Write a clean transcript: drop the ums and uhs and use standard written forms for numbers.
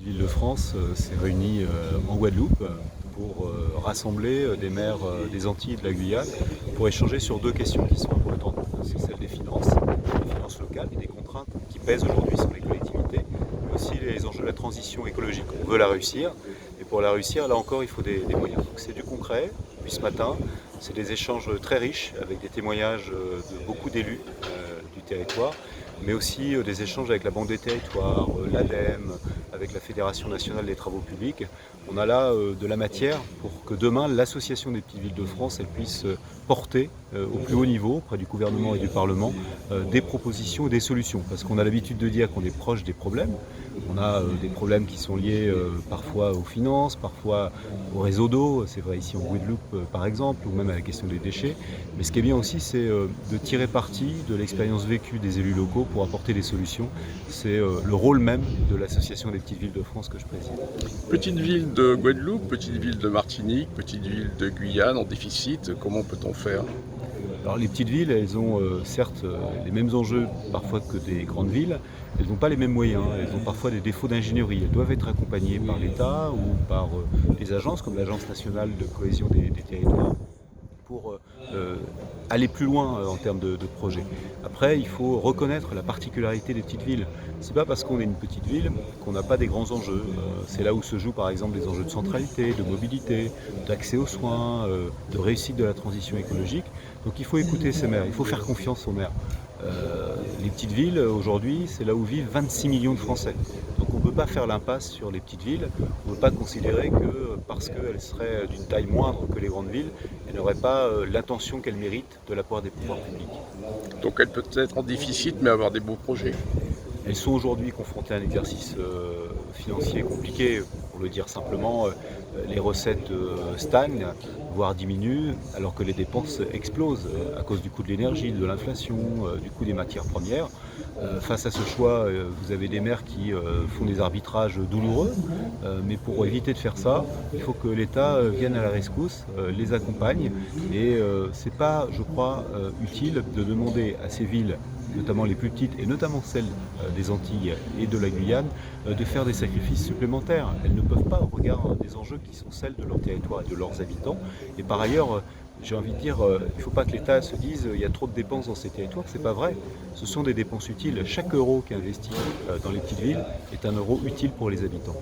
Ville de France s'est réunie en Guadeloupe pour rassembler des maires des Antilles et de la Guyane pour échanger sur deux questions qui sont importantes. C'est celle des finances locales et des contraintes qui pèsent aujourd'hui sur les collectivités, mais aussi les enjeux de la transition écologique. On veut la réussir, et pour la réussir, là encore, il faut des moyens. Donc c'est du concret. Puis ce matin, c'est des échanges très riches avec des témoignages de beaucoup d'élus du territoire, mais aussi des échanges avec la Banque des Territoires, l'ADEME, avec la Fédération nationale des travaux publics. On a là de la matière pour que demain l'Association des petites villes de France elle puisse porter au plus haut niveau, auprès du gouvernement et du Parlement, des propositions et des solutions. Parce qu'on a l'habitude de dire qu'on est proche des problèmes. On a des problèmes qui sont liés parfois aux finances, parfois au réseau d'eau, c'est vrai ici en Guadeloupe par exemple, ou même à la question des déchets. Mais ce qui est bien aussi, c'est de tirer parti de l'expérience vécue des élus locaux pour apporter des solutions. C'est le rôle même de l'Association des petites villes de France que je préside. Petite ville de Guadeloupe, petite ville de Martinique, petite ville de Guyane en déficit, comment peut-on faire? Alors les petites villes, elles ont certes les mêmes enjeux parfois que des grandes villes, elles n'ont pas les mêmes moyens, elles ont parfois des défauts d'ingénierie, elles doivent être accompagnées par l'État ou par des agences comme l'Agence nationale de cohésion des territoires pour aller plus loin en termes de projets. Après, il faut reconnaître la particularité des petites villes. C'est pas parce qu'on est une petite ville qu'on n'a pas des grands enjeux. C'est là où se jouent par exemple des enjeux de centralité, de mobilité, d'accès aux soins, de réussite de la transition écologique. Donc il faut écouter ces maires, il faut faire confiance aux maires. Les petites villes, aujourd'hui, c'est là où vivent 26 millions de Français. Donc on ne peut pas faire l'impasse sur les petites villes. On ne peut pas considérer que parce qu'elles seraient d'une taille moindre que les grandes villes, elles n'auraient pas l'attention qu'elles méritent de la part des pouvoirs publics. Donc elle peut être en déficit mais avoir des beaux projets. Elles sont aujourd'hui confrontées à un exercice financier compliqué, pour le dire simplement. Les recettes stagnent, voire diminuent, alors que les dépenses explosent à cause du coût de l'énergie, de l'inflation, du coût des matières premières. Face à ce choix, vous avez des maires qui font des arbitrages douloureux, mais pour éviter de faire ça, il faut que l'État vienne à la rescousse, les accompagne, et c'est pas, je crois, utile de demander à ces villes, notamment les plus petites et notamment celles des Antilles et de la Guyane, de faire des sacrifices supplémentaires. Elles ne peuvent pas au regard des enjeux qui sont celles de leur territoire et de leurs habitants. Et par ailleurs, j'ai envie de dire, il ne faut pas que l'État se dise il y a trop de dépenses dans ces territoires, c'est pas vrai. Ce sont des dépenses utiles. Chaque euro qui est investi dans les petites villes est un euro utile pour les habitants.